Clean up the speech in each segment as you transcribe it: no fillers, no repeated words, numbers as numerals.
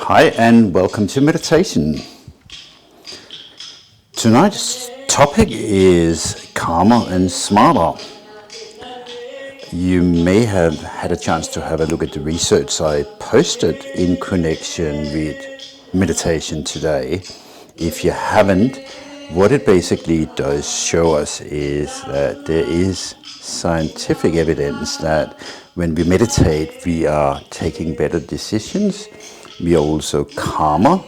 Hi and welcome to meditation. Tonight's topic is calmer and smarter. You may have had a chance to have a look at the research I posted in connection with meditation today. If you haven't, what it basically does show us is that there is scientific evidence that when we meditate, we are taking better decisions. We are also calmer,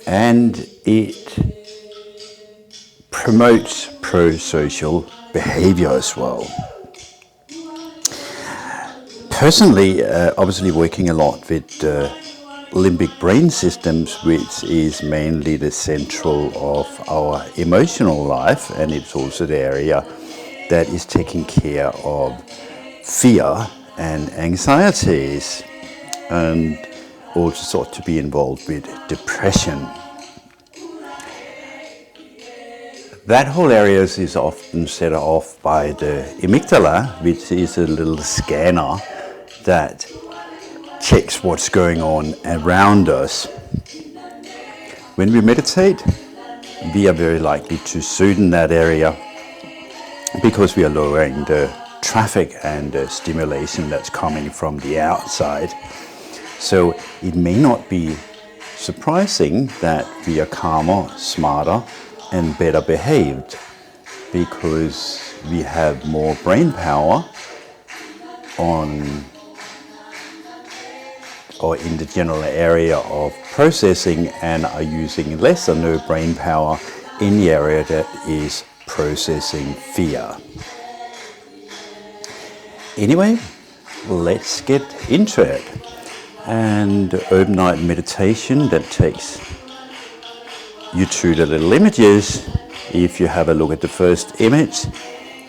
and it promotes pro-social behavior as well. Personally, obviously working a lot with limbic brain systems, which is mainly the central of our emotional life, and it's also the area that is taking care of fear and anxieties, and also thought to be involved with depression. That whole area is often set off by the amygdala, which is a little scanner that checks what's going on around us. When we meditate, we are very likely to soothe that area because we are lowering the traffic and the stimulation that's coming from the outside. So it may not be surprising that we are calmer, smarter, and better behaved because we have more brain power on or in the general area of processing, and are using less or no brain power in the area that is processing fear. Anyway, let's get into it. And overnight meditation that takes you to the little images. If you have a look at the first image,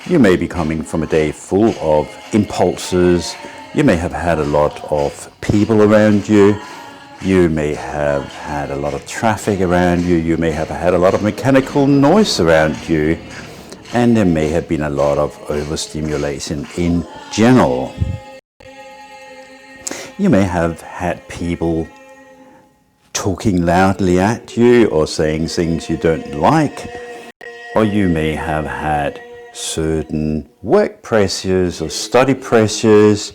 you may be coming from a day full of impulses. You may have had a lot of people around you. You may have had a lot of traffic around you. You may have had a lot of mechanical noise around you. And there may have been a lot of overstimulation in general. You may have had people talking loudly at you or saying things you don't like, or you may have had certain work pressures or study pressures,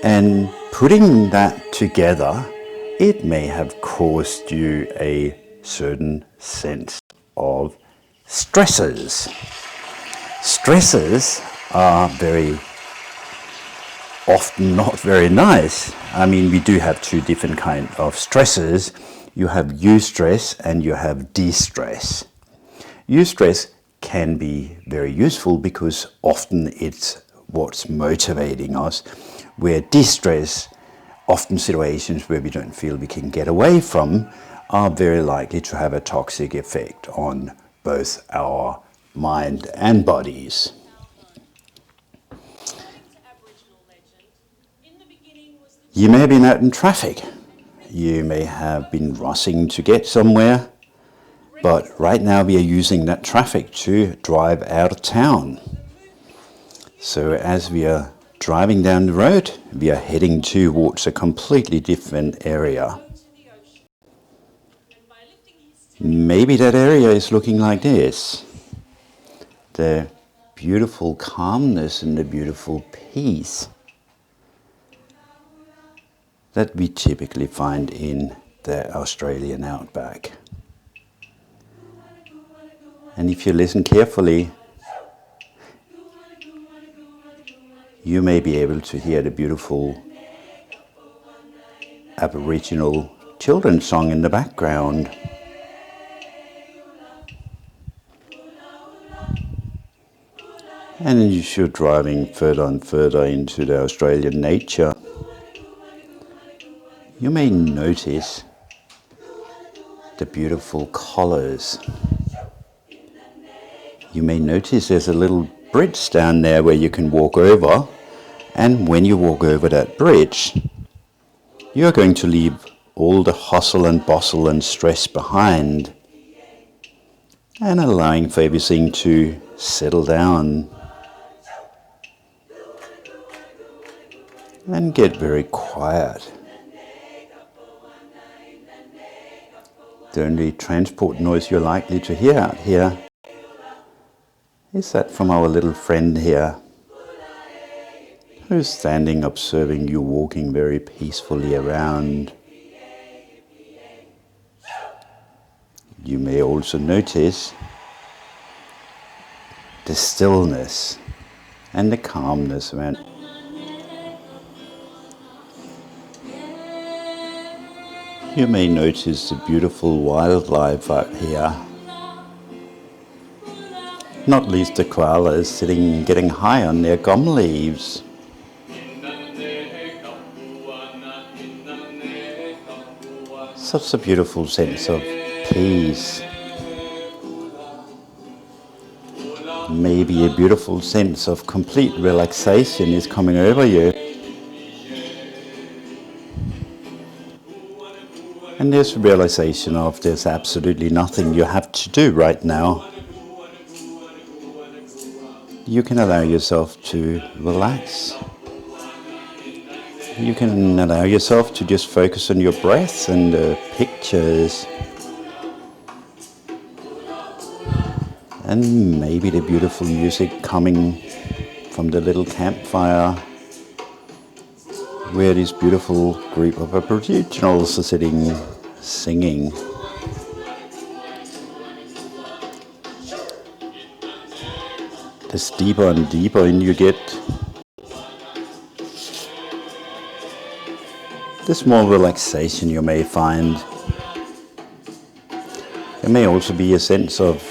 and putting that together, it may have caused you a certain sense of stresses. Stresses are very often not very nice. I mean, we do have two different kinds of stresses. You have eustress and you have de-stress. Eustress can be very useful because often it's what's motivating us, where de-stress, often situations where we don't feel we can get away from, are very likely to have a toxic effect on both our mind and bodies. You may have been out in traffic. You may have been rushing to get somewhere, but right now we are using that traffic to drive out of town. So as we are driving down the road, we are heading towards a completely different area. Maybe that area is looking like this. The beautiful calmness and the beautiful peace that we typically find in the Australian outback. And if you listen carefully, you may be able to hear the beautiful Aboriginal children's song in the background. And as you're driving further and further into the Australian nature, you may notice the beautiful colours. You may notice there's a little bridge down there where you can walk over, and when you walk over that bridge, you're going to leave all the hustle and bustle and stress behind, and allowing for everything to settle down and get very quiet. The only transport noise you're likely to hear out here is that from our little friend here, who's standing observing you walking very peacefully around. You may also notice the stillness and the calmness around. You may notice the beautiful wildlife out here. Not least the koalas sitting, getting high on their gum leaves. Such a beautiful sense of peace. Maybe a beautiful sense of complete relaxation is coming over you. And there's a realization of there's absolutely nothing you have to do right now. You can allow yourself to relax. You can allow yourself to just focus on your breath and the pictures. And maybe the beautiful music coming from the little campfire where this beautiful group of Aboriginals are sitting, singing. This deeper and deeper in you get, this more relaxation you may find. There may also be a sense of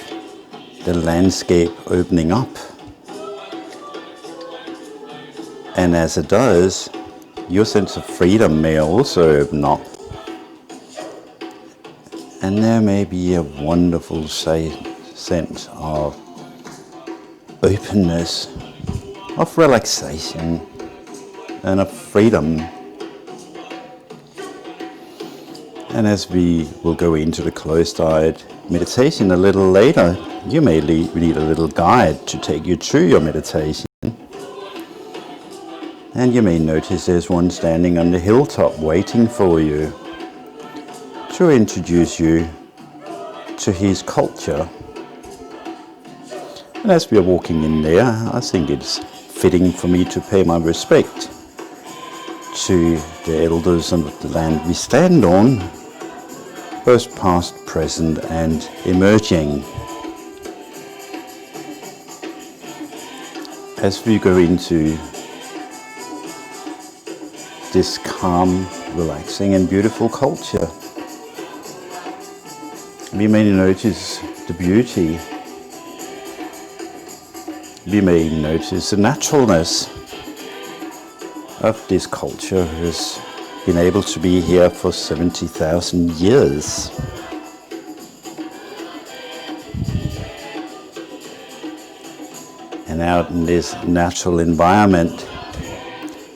the landscape opening up. And as it does, your sense of freedom may also open up. And there may be a wonderful sense of openness, of relaxation, and of freedom. And as we will go into the closed-eyed meditation a little later, you may need a little guide to take you through your meditation. And you may notice there's one standing on the hilltop waiting for you to introduce you to his culture. And as we are walking in there, I think it's fitting for me to pay my respect to the elders of the land we stand on, both past, present and emerging. As we go into this calm, relaxing and beautiful culture, we may notice the beauty. We may notice the naturalness of this culture who's been able to be here for 70,000 years. And out in this natural environment,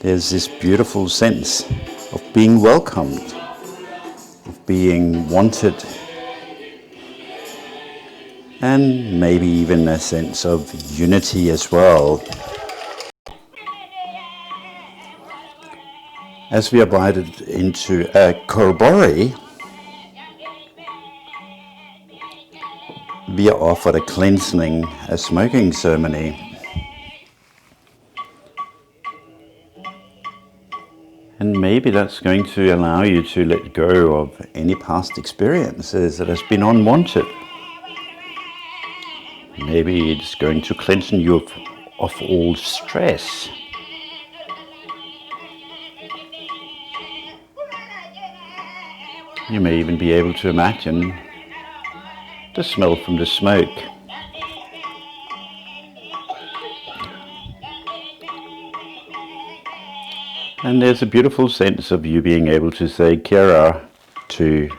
there's this beautiful sense of being welcomed, of being wanted, and maybe even a sense of unity as well. As we are invited into a corroboree, we are offered a cleansing, a smoking ceremony. And maybe that's going to allow you to let go of any past experiences that has been unwanted. Maybe it's going to cleanse you of all stress. You may even be able to imagine the smell from the smoke. And there's a beautiful sense of you being able to say kia to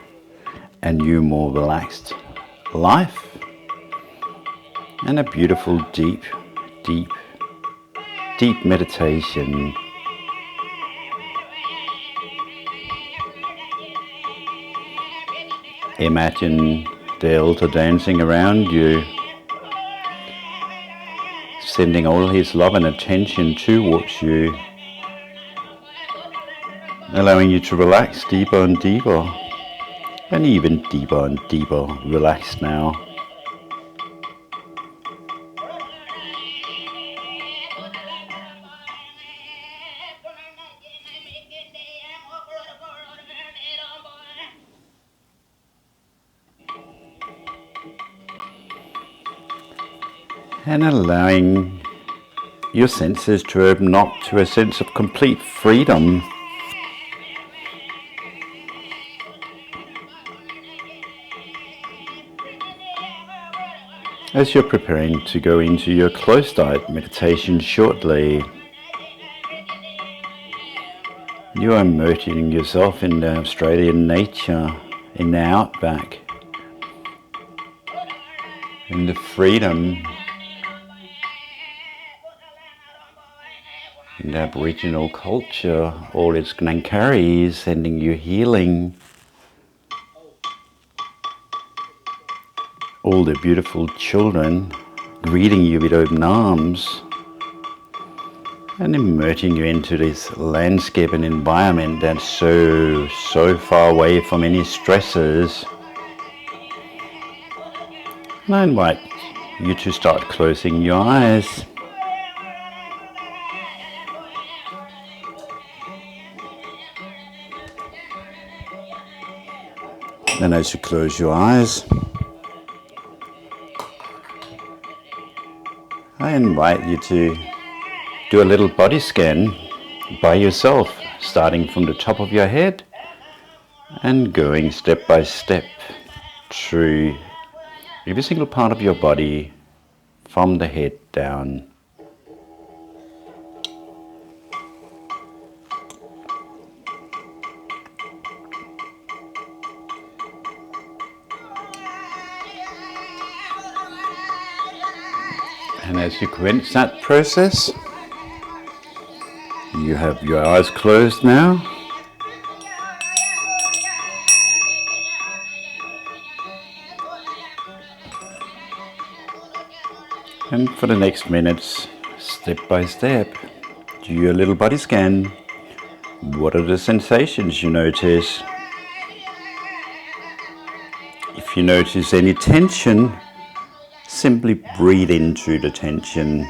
a new, more relaxed life. And a beautiful, deep meditation. Imagine the elder dancing around you, sending all his love and attention towards you, allowing you to relax deeper and deeper and even deeper and deeper relaxed now. And allowing your senses to open up to a sense of complete freedom. As you're preparing to go into your closed-eyed meditation shortly, you are immersing yourself in the Australian nature, in the outback, in the freedom, in the Aboriginal culture, all its Glencaries sending you healing, all the beautiful children greeting you with open arms, and immersing you into this landscape and environment that's so far away from any stresses. And I invite you to start closing your eyes. And as you close your eyes, I invite you to do a little body scan by yourself, starting from the top of your head and going step by step through every single part of your body from the head down. And as you commence that process, you have your eyes closed now. And for the next minutes, step by step, do your little body scan. What are the sensations you notice? If you notice any tension, simply breathe into the tension.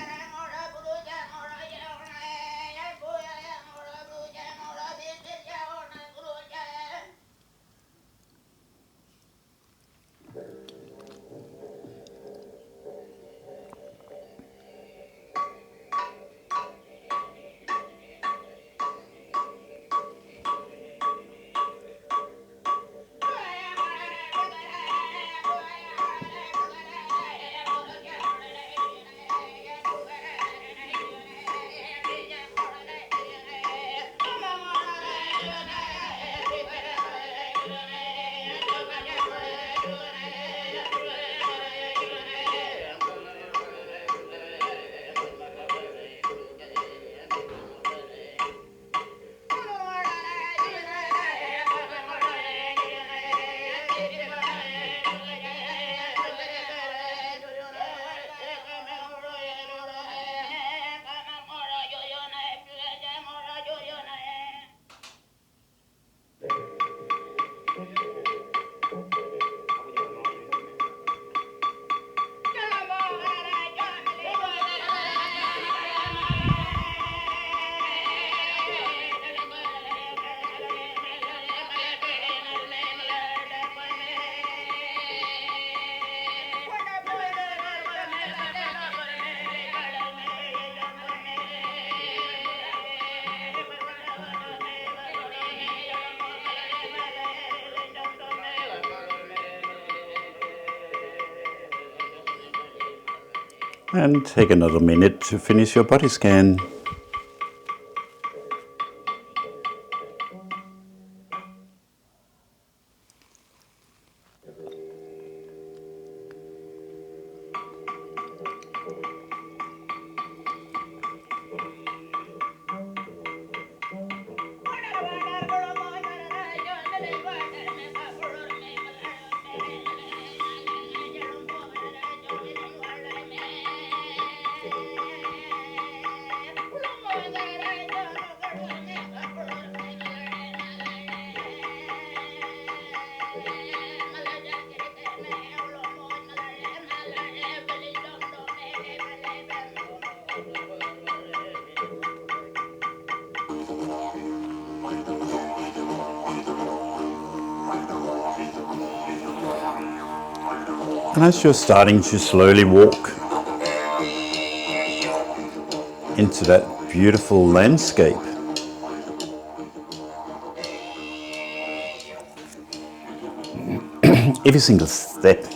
And take another minute to finish your body scan. And as you're starting to slowly walk into that beautiful landscape, every single step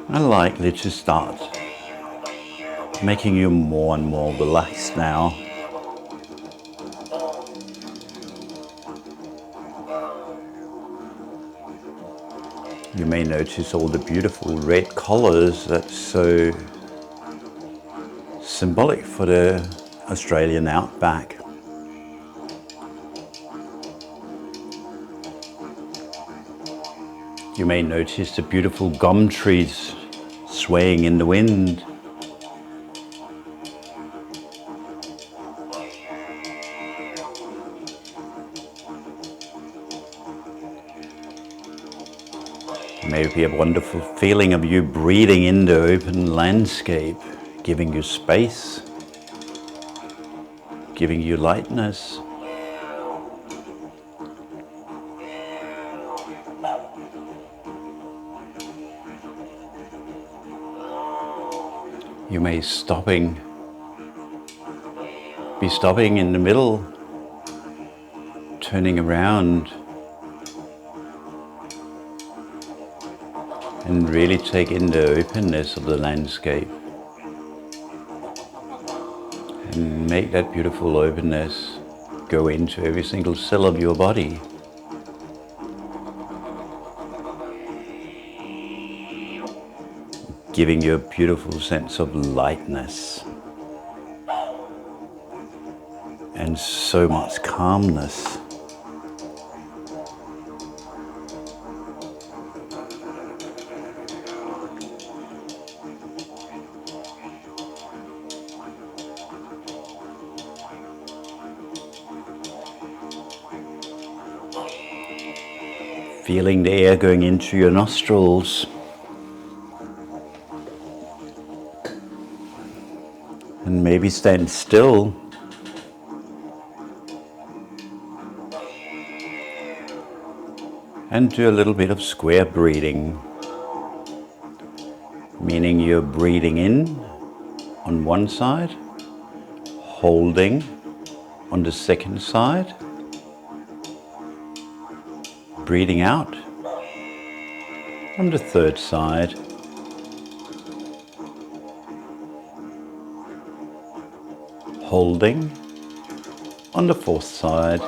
are likely to start making you more and more relaxed now. You may notice all the beautiful red colors that's so symbolic for the Australian outback. You may notice the beautiful gum trees swaying in the wind. Maybe a wonderful feeling of you breathing in the open landscape, giving you space, giving you lightness. You may be stopping in the middle, turning around, and really take in the openness of the landscape. And make that beautiful openness go into every single cell of your body. Giving you a beautiful sense of lightness and so much calmness. Feeling the air going into your nostrils. And maybe stand still. And do a little bit of square breathing. Meaning you're breathing in on one side, holding on the second side, breathing out on the third side. Holding on the fourth side,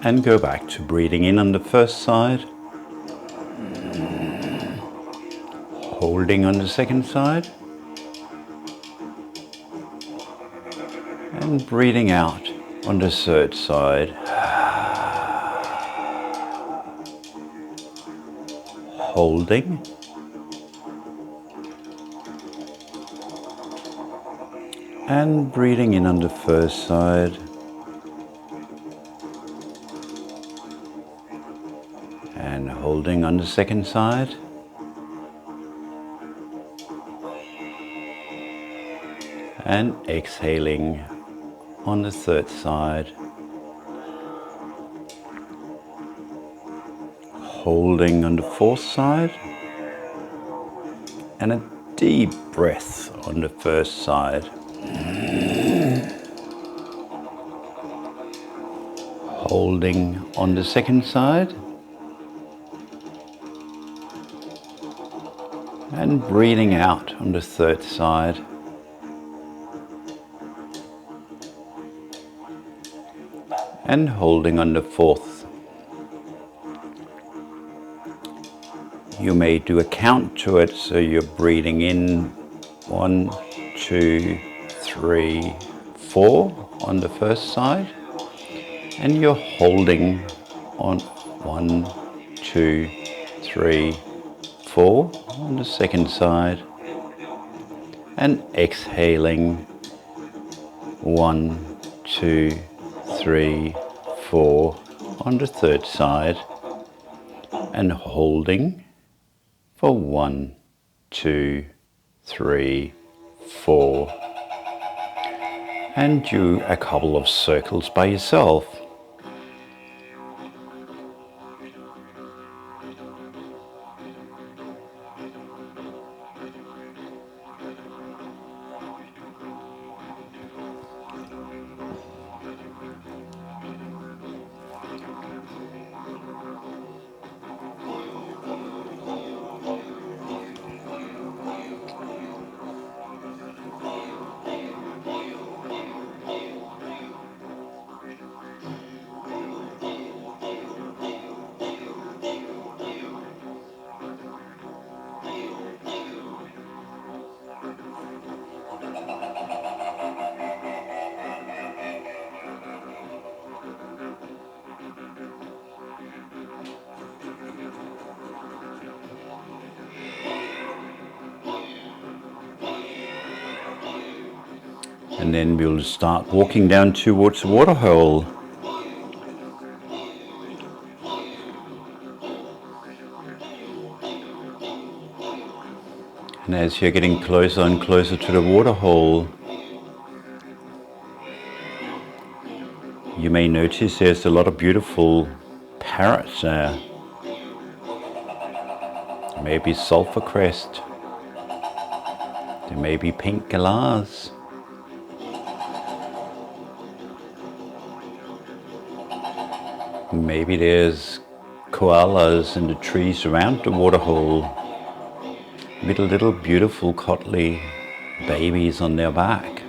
and go back to breathing in on the first side, holding on the second side, and breathing out on the third side. Holding, and breathing in on the first side, and holding on the second side, and exhaling on the third side, holding on the fourth side, and a deep breath on the first side. Holding on the second side, and breathing out on the third side. And holding on the fourth. You may do a count to it, so you're breathing in 1, 2, 3, 4 on the first side, and you're holding on 1, 2, 3, 4 on the second side, and exhaling 1, 2, 3, 4 on the third side, and holding for 1, 2, 3, 4, and do a couple of circles by yourself. And then we'll start walking down towards the waterhole. And as you're getting closer and closer to the waterhole, you may notice there's a lot of beautiful parrots there. Maybe sulfur crest. There may be pink galahs. Maybe there's koalas in the trees around the waterhole with little beautiful cottly babies on their back.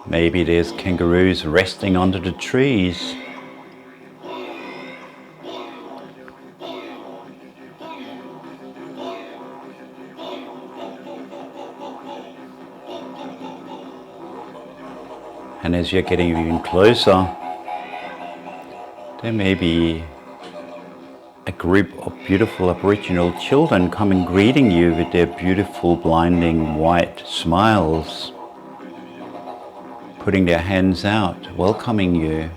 Maybe there's kangaroos resting under the trees. And as you're getting even closer, there may be a group of beautiful Aboriginal children coming greeting you with their beautiful blinding white smiles, putting their hands out, welcoming you.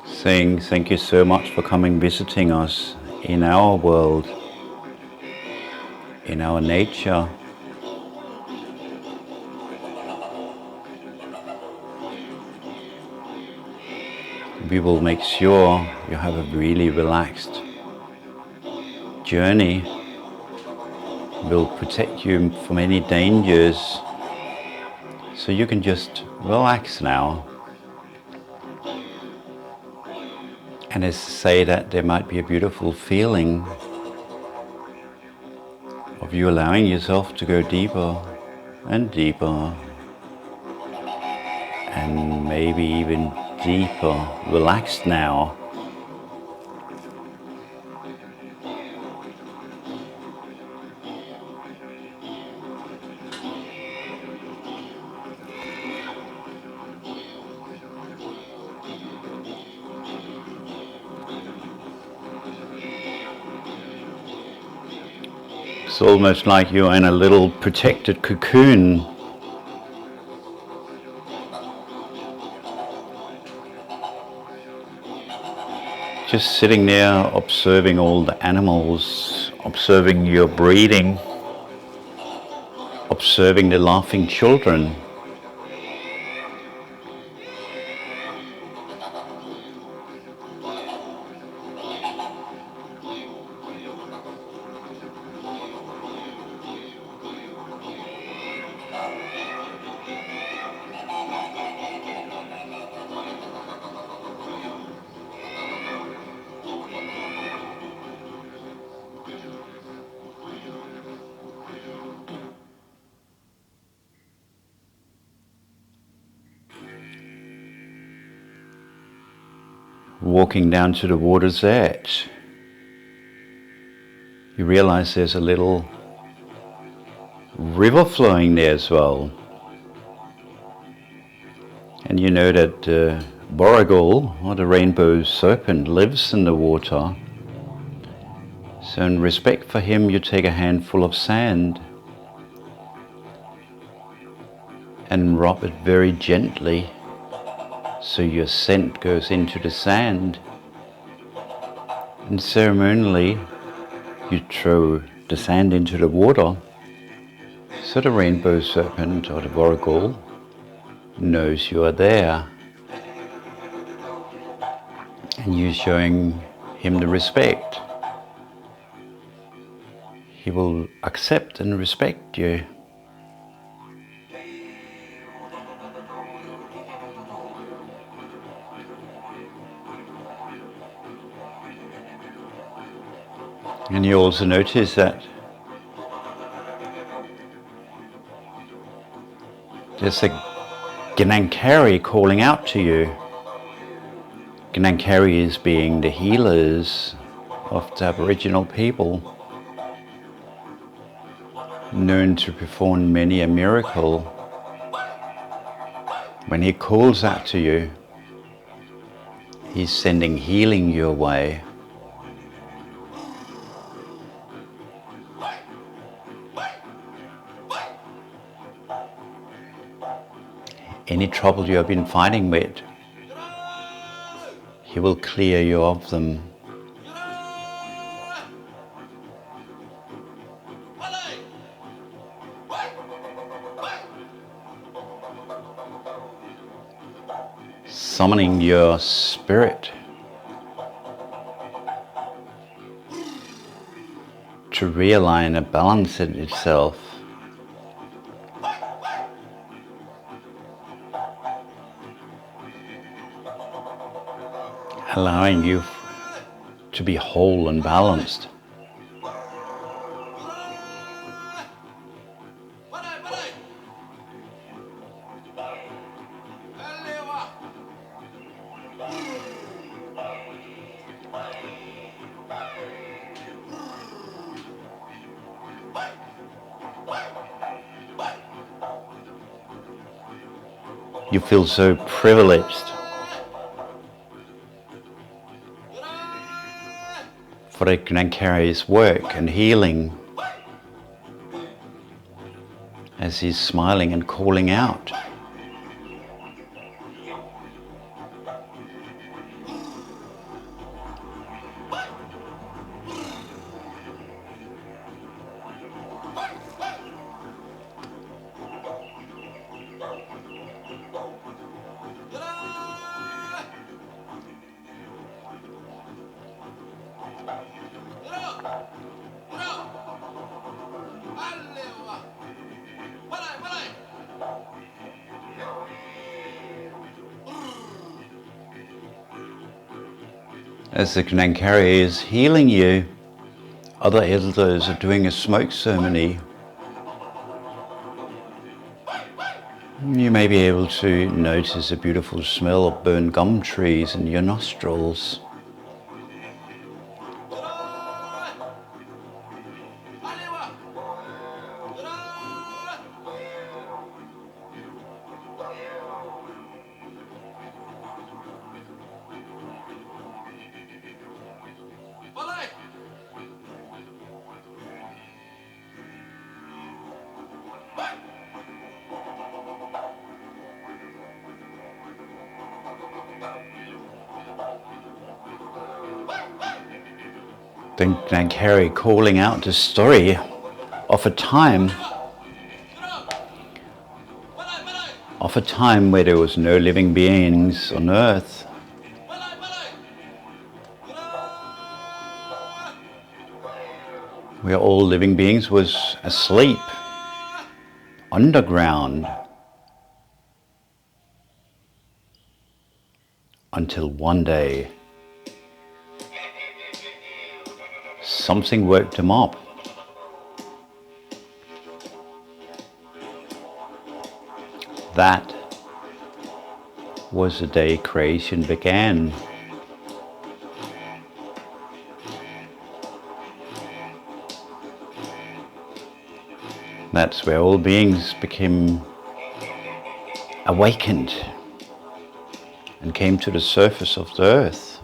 Saying thank you so much for coming visiting us in our world, in our nature. We will make sure you have a really relaxed journey. We'll protect you from any dangers, so you can just relax now. And as to say that there might be a beautiful feeling of you allowing yourself to go deeper and deeper, and maybe even deeper, relaxed now. It's almost like you're in a little protected cocoon. Just sitting there observing all the animals, observing your breathing, observing the laughing children. Walking down to the water's edge, you realize there's a little river flowing there as well. And you know that the Warrigal, or the rainbow serpent, lives in the water. So in respect for him, you take a handful of sand and rub it very gently so your scent goes into the sand. And ceremonially, you throw the sand into the water so the rainbow serpent or the warrigal knows you are there. And you're showing him the respect. He will accept and respect you. And you also notice that there's a Gnankari calling out to you. Gnankaris being the healers of the Aboriginal people, known to perform many a miracle. When he calls out to you, he's sending healing your way. Any trouble you have been fighting with, he will clear you of them. Summoning your spirit to realign and balance in itself. Allowing you to be whole and balanced. You feel so privileged for the Gnankari's work and healing as he's smiling and calling out. As the Gnankari is healing you, other elders are doing a smoke ceremony. You may be able to notice a beautiful smell of burnt gum trees in your nostrils. The Gnankari calling out the story of a time where there was no living beings on earth. Where all living beings was asleep, underground, until one day something woke them up. That was the day creation began. That's where all beings became awakened and came to the surface of the earth.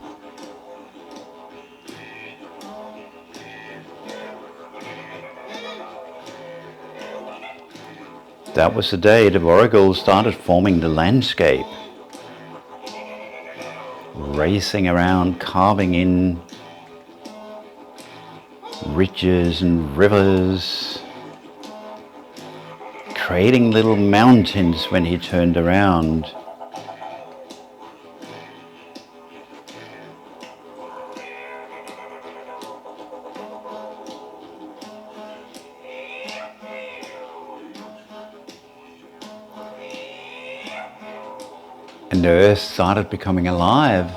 That was the day the Warrigal started forming the landscape, racing around, carving in ridges and rivers, creating little mountains when he turned around. And the earth started becoming alive.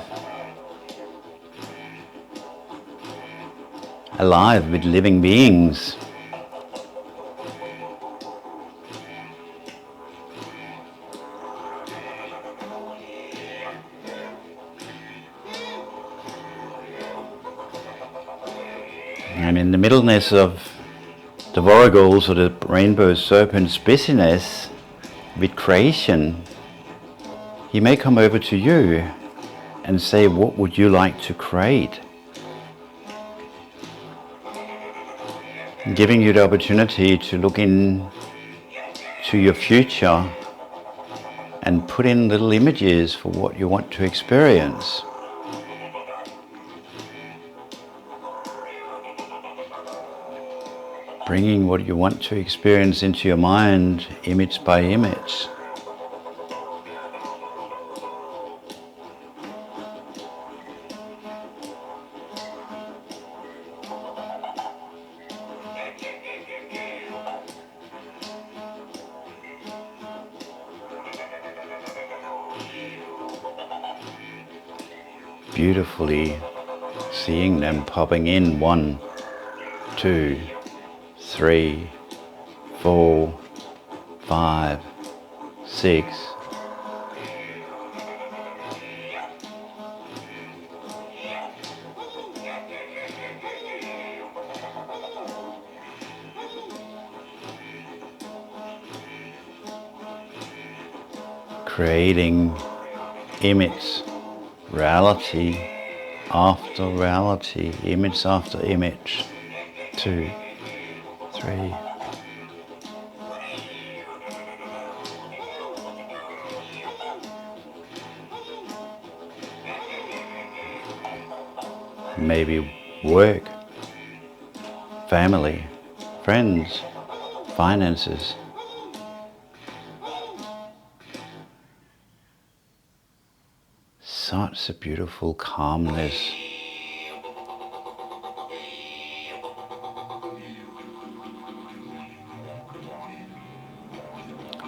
Alive with living beings. And in the middleness of the Warrigal's or the rainbow serpent's busyness with creation, he may come over to you and say, what would you like to create? Giving you the opportunity to look in to your future and put in little images for what you want to experience. Bringing what you want to experience into your mind, image by image. Beautifully seeing them popping in 1, 2, 3, 4, 5, 6. Creating image, reality after reality, image after image. 2, 3. Maybe work, family, friends, finances. Such a beautiful calmness.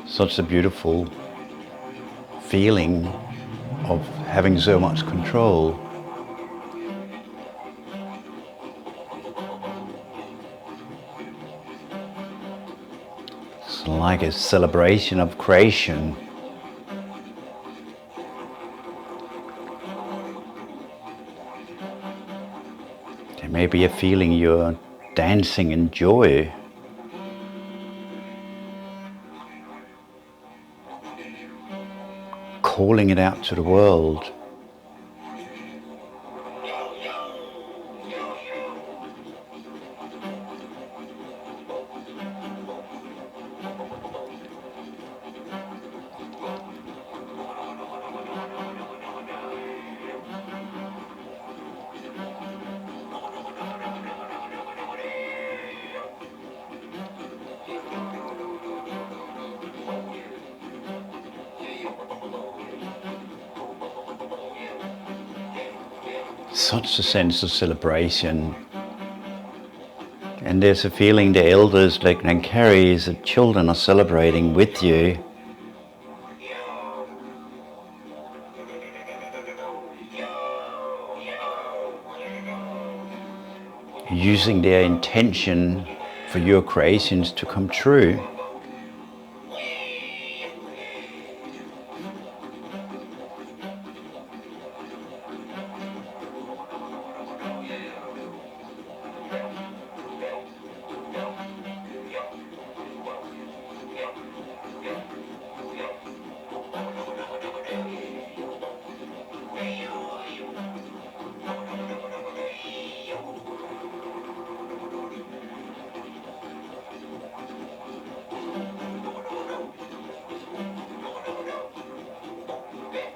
Such a beautiful feeling of having so much control. It's like a celebration of creation. There may be a feeling you're dancing in joy. Calling it out to the world. Such a sense of celebration. And there's a feeling the elders like can carry is that children are celebrating with you. Using their intention for your creations to come true.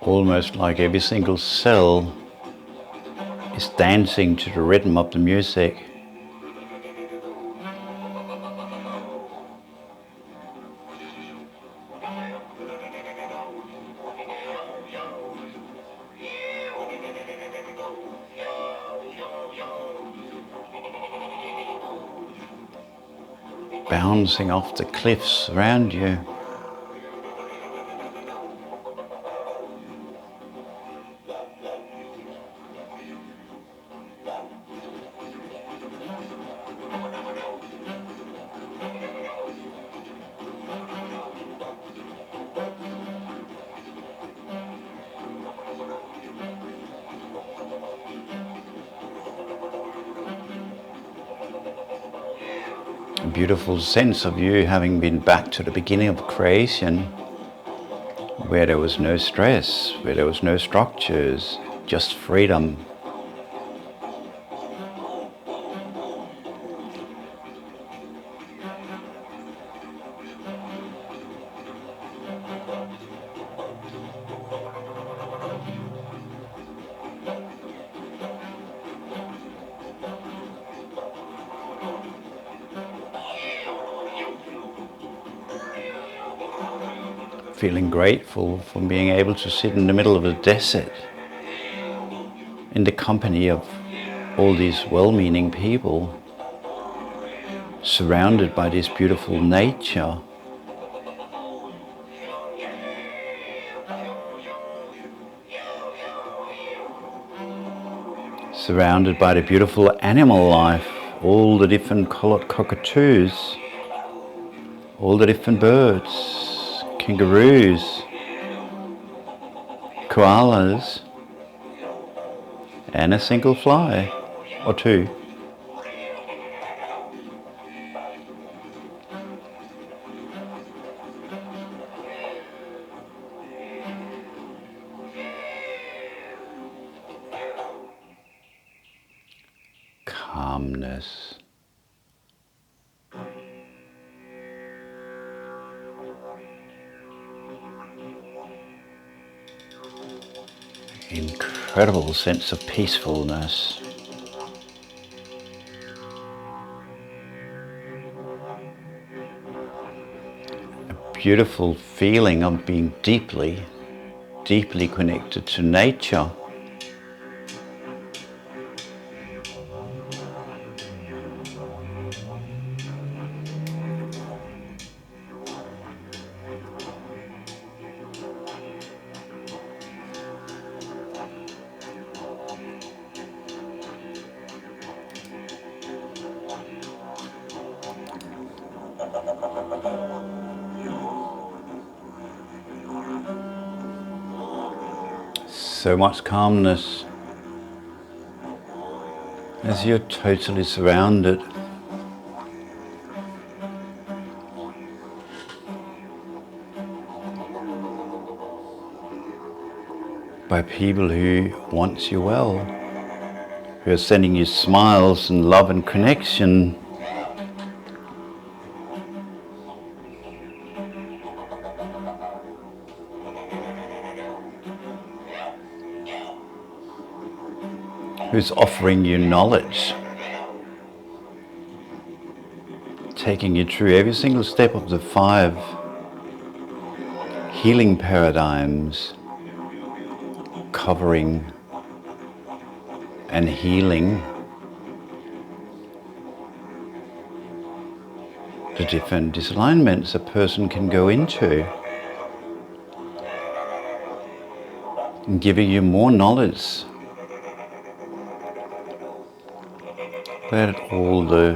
almost like every single cell is dancing to the rhythm of the music. Bouncing off the cliffs around you. A beautiful sense of you having been back to the beginning of creation, where there was no stress, where there was no structures, just freedom. Feeling grateful for being able to sit in the middle of the desert in the company of all these well-meaning people, surrounded by this beautiful nature. Surrounded by the beautiful animal life, all the different coloured cockatoos, all the different birds, kangaroos, koalas, and a single fly or two. Calmness. Incredible sense of peacefulness. A beautiful feeling of being deeply, deeply connected to nature. So much calmness as you're totally surrounded by people who want you well, who are sending you smiles and love and connection. Who's offering you knowledge, taking you through every single step of the 5 healing paradigms, covering and healing the different disalignments a person can go into, and giving you more knowledge about all the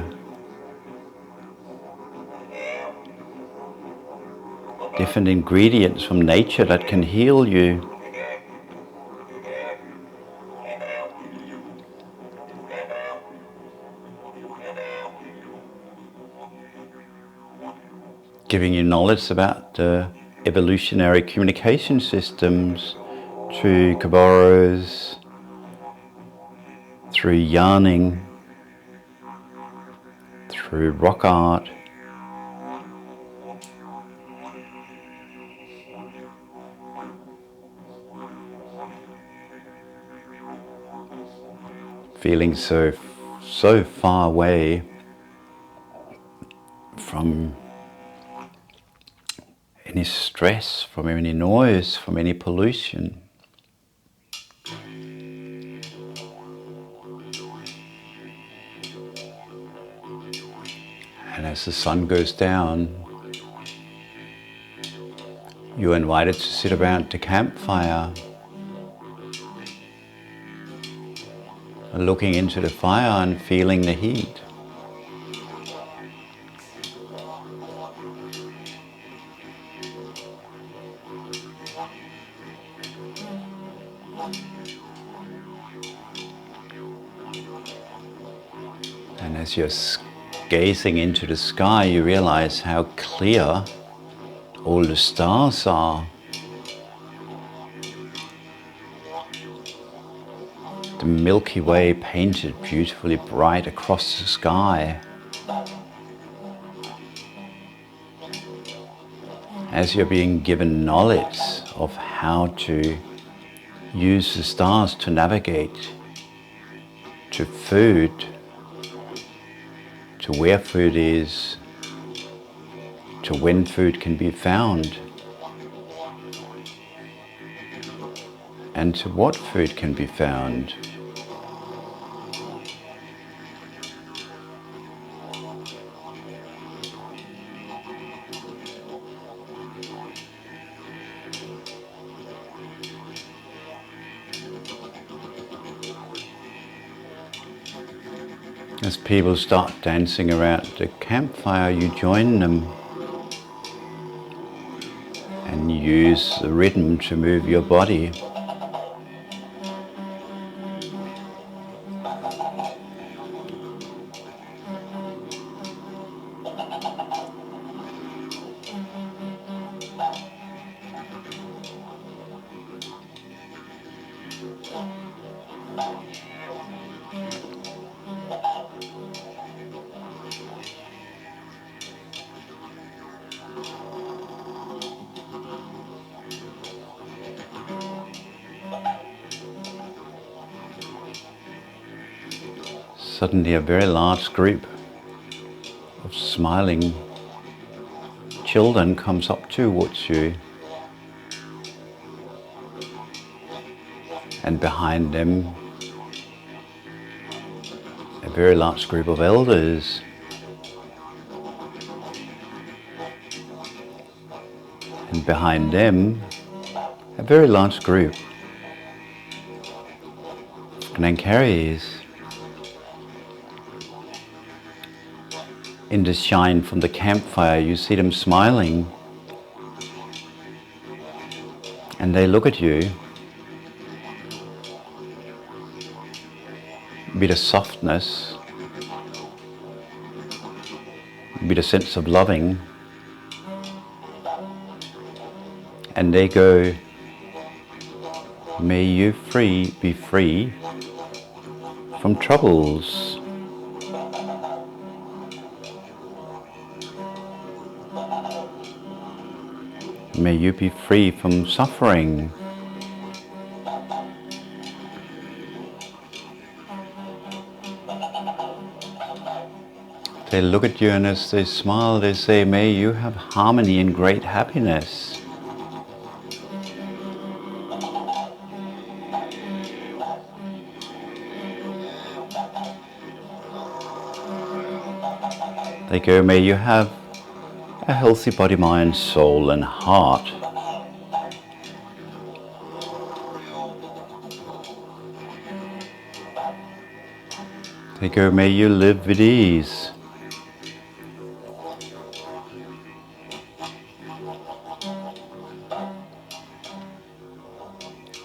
different ingredients from nature that can heal you. Giving you knowledge about the evolutionary communication systems through Kaboros, through yarning, through rock art, feeling so far away from any stress, from any noise, from any pollution. And as the sun goes down, you're invited to sit around the campfire, looking into the fire and feeling the heat. And as you're gazing into the sky, you realize how clear all the stars are. The Milky Way painted beautifully bright across the sky. As you're being given knowledge of how to use the stars to navigate to food, to where food is, to when food can be found, and to what food can be found. As people start dancing around the campfire, you join them and use the rhythm to move your body. Suddenly a very large group of smiling children comes up towards you, and behind them a very large group of elders. And behind them a very large group of Glencaries. In the shine from the campfire, you see them smiling, and they look at you with a softness, with a sense of loving, and they go, "May you be free from troubles. May you be free from suffering. They look at you, and as they smile, they say, "May you have harmony and great happiness." They go, "May you have a healthy body, mind, soul and heart." They go, "May you live with ease."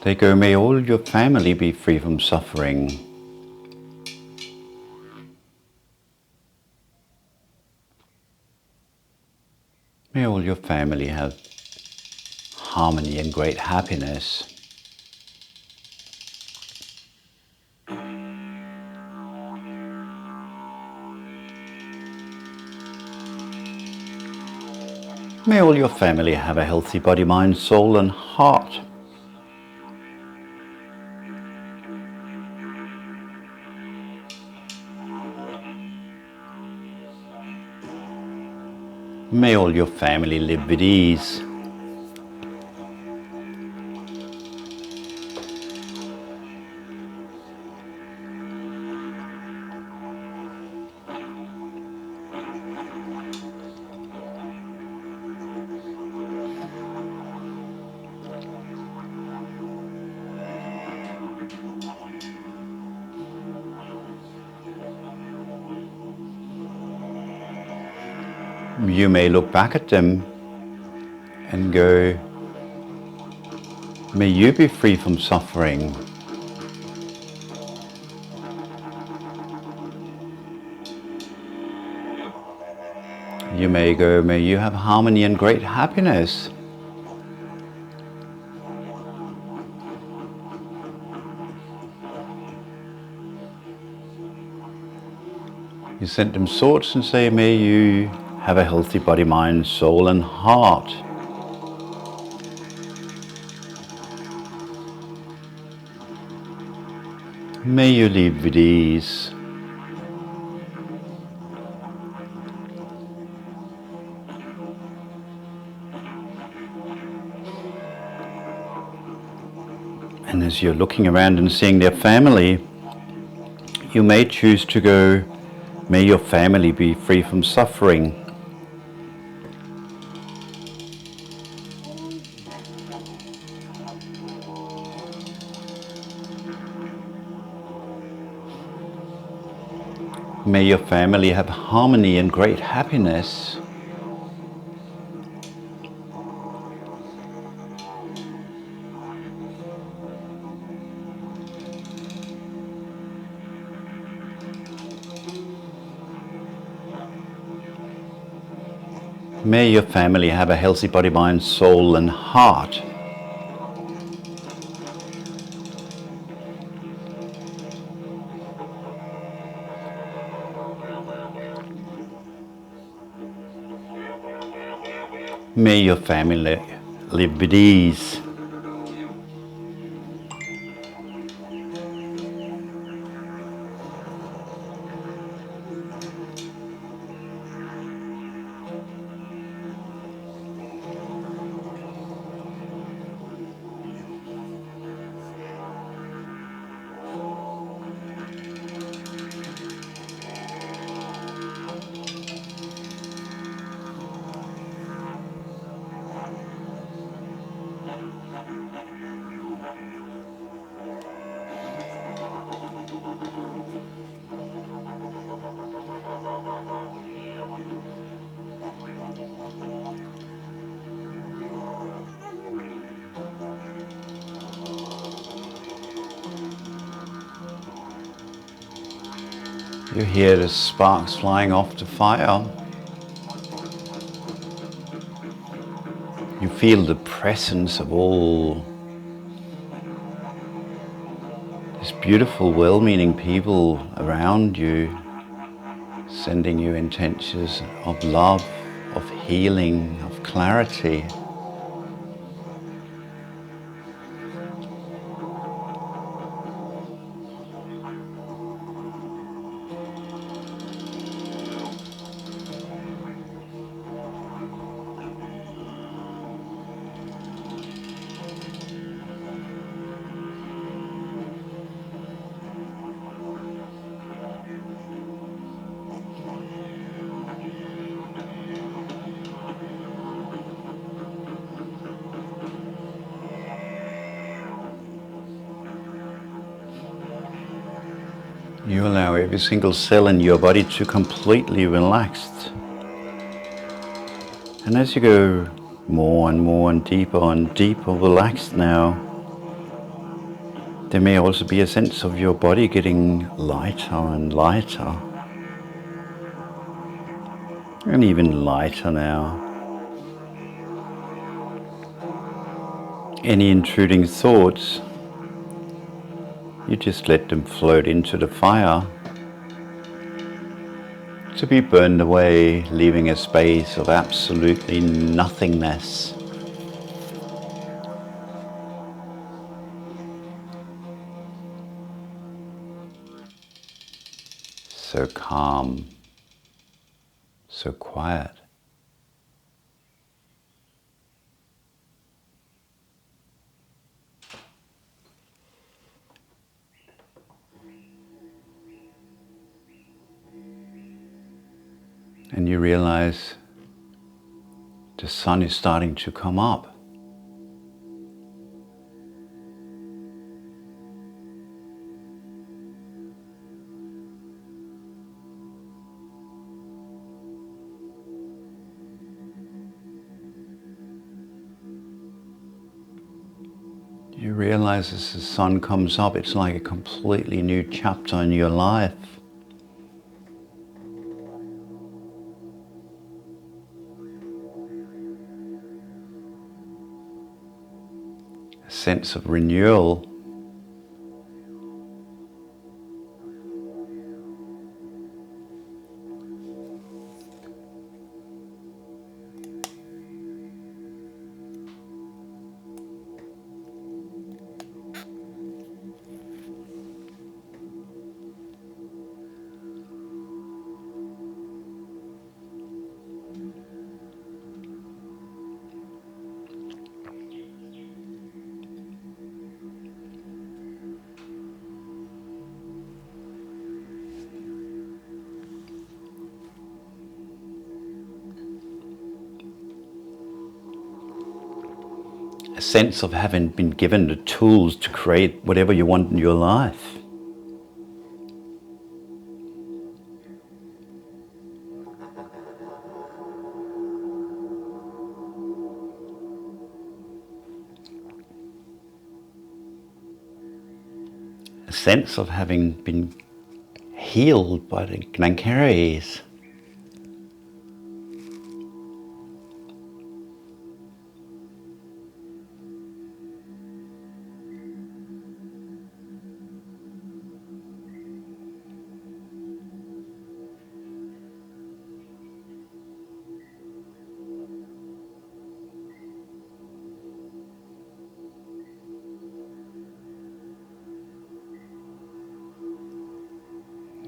They go, "May all your family be free from suffering." May all your family have harmony and great happiness. May all your family have a healthy body, mind, soul and heart. May all your family live with ease. You may look back at them and go, may you be free from suffering. You may go, may you have harmony and great happiness. You send them thoughts and say, may you have a healthy body, mind, soul and heart. May you live with ease. And as you're looking around and seeing their family, you may choose to go, may your family be free from suffering. May your family have harmony and great happiness. May your family have a healthy body, mind, soul and heart. May your family live with ease. You hear the sparks flying off the fire. You feel the presence of all these beautiful, well-meaning people around you, sending you intentions of love, of healing, of clarity. You allow every single cell in your body to completely relax. And as you go more and deeper relaxed now, there may also be a sense of your body getting lighter and lighter. And even lighter now. Any intruding thoughts, you just let them float into the fire to be burned away, leaving a space of absolutely nothingness. So calm, so quiet. And you realize the sun is starting to come up. You realize as the sun comes up, it's like a completely new chapter in your life. A sense of renewal. A sense of having been given the tools to create whatever you want in your life. A sense of having been healed by the Gnankarays.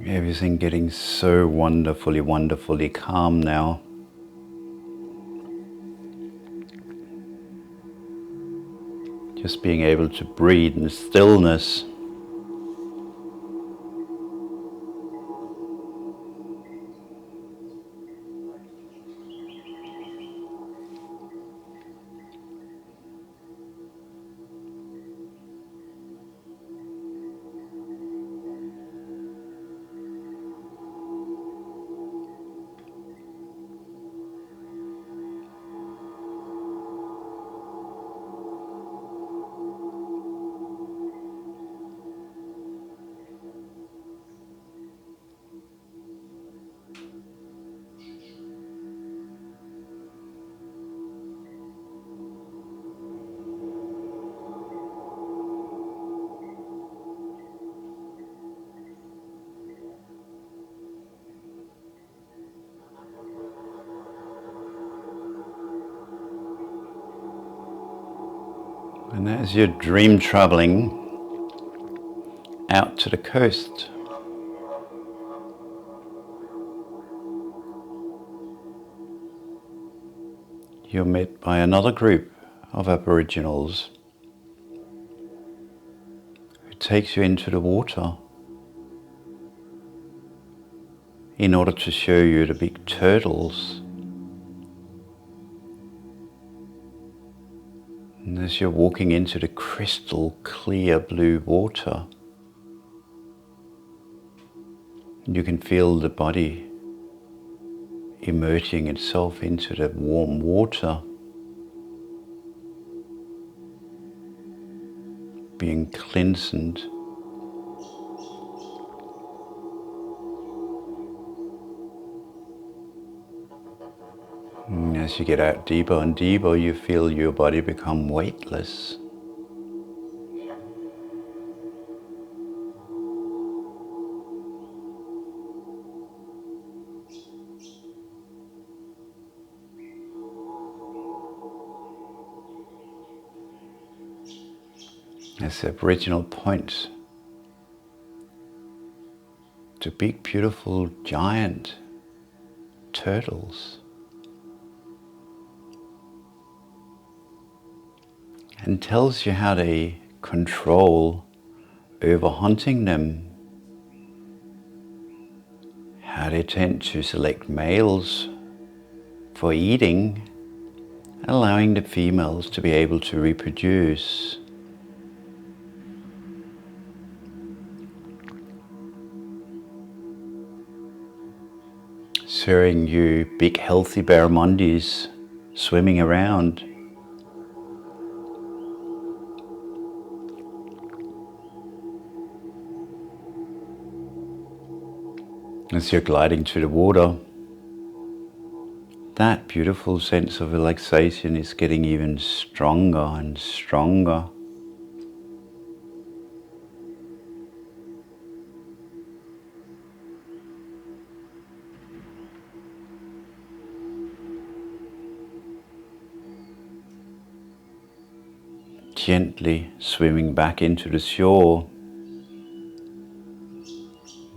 Everything getting so wonderfully, wonderfully calm now. Just being able to breathe in stillness. And as you're dream traveling out to the coast, you're met by another group of Aboriginals who takes you into the water in order to show you the big turtles. And as you're walking into the crystal clear blue water, you can feel the body immersing itself into the warm water, being cleansed. And as you get out deeper and deeper, you feel your body become weightless. As the Aboriginal points to big, beautiful, giant turtles, and tells you how they control over hunting them, how they tend to select males for eating, allowing the females to be able to reproduce. Showing you big healthy barramundis swimming around. As you're gliding through the water, that beautiful sense of relaxation is getting even stronger and stronger. Gently swimming back into the shore.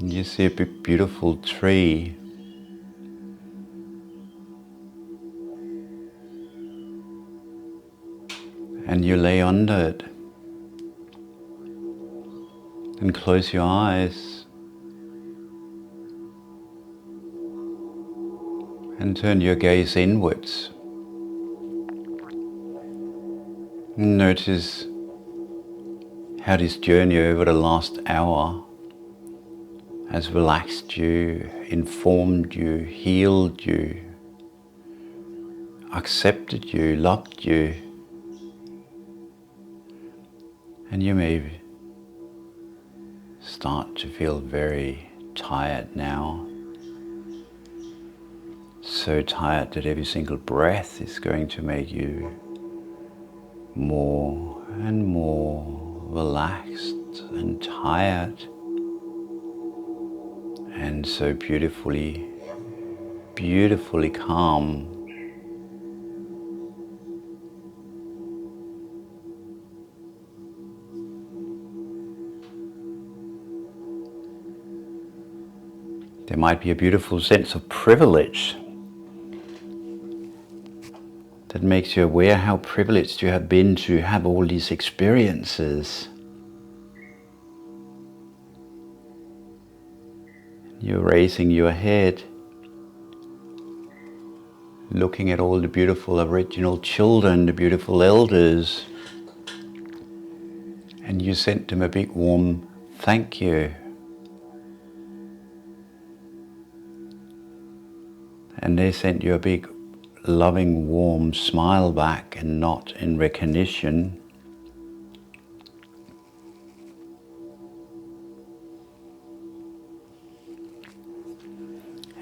And you see a big beautiful tree. And you lay under it. And close your eyes. And turn your gaze inwards. Notice how this journey over the last hour has relaxed you, informed you, healed you, accepted you, loved you. And you may start to feel very tired now. So tired that every single breath is going to make you more and more relaxed and tired, and so beautifully, beautifully calm. There might be a beautiful sense of privilege that makes you aware how privileged you have been to have all these experiences. You're raising your head, looking at all the beautiful Aboriginal children, the beautiful elders, and you sent them a big warm thank you. And they sent you a big loving warm smile back, and not in recognition.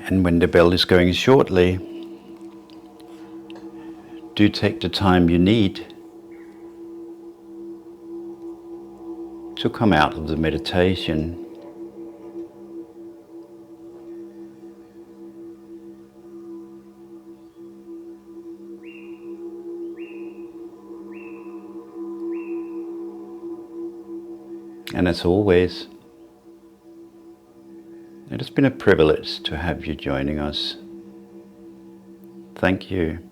And when the bell is going shortly, do take the time you need to come out of the meditation. And as always, it has been a privilege to have you joining us. Thank you.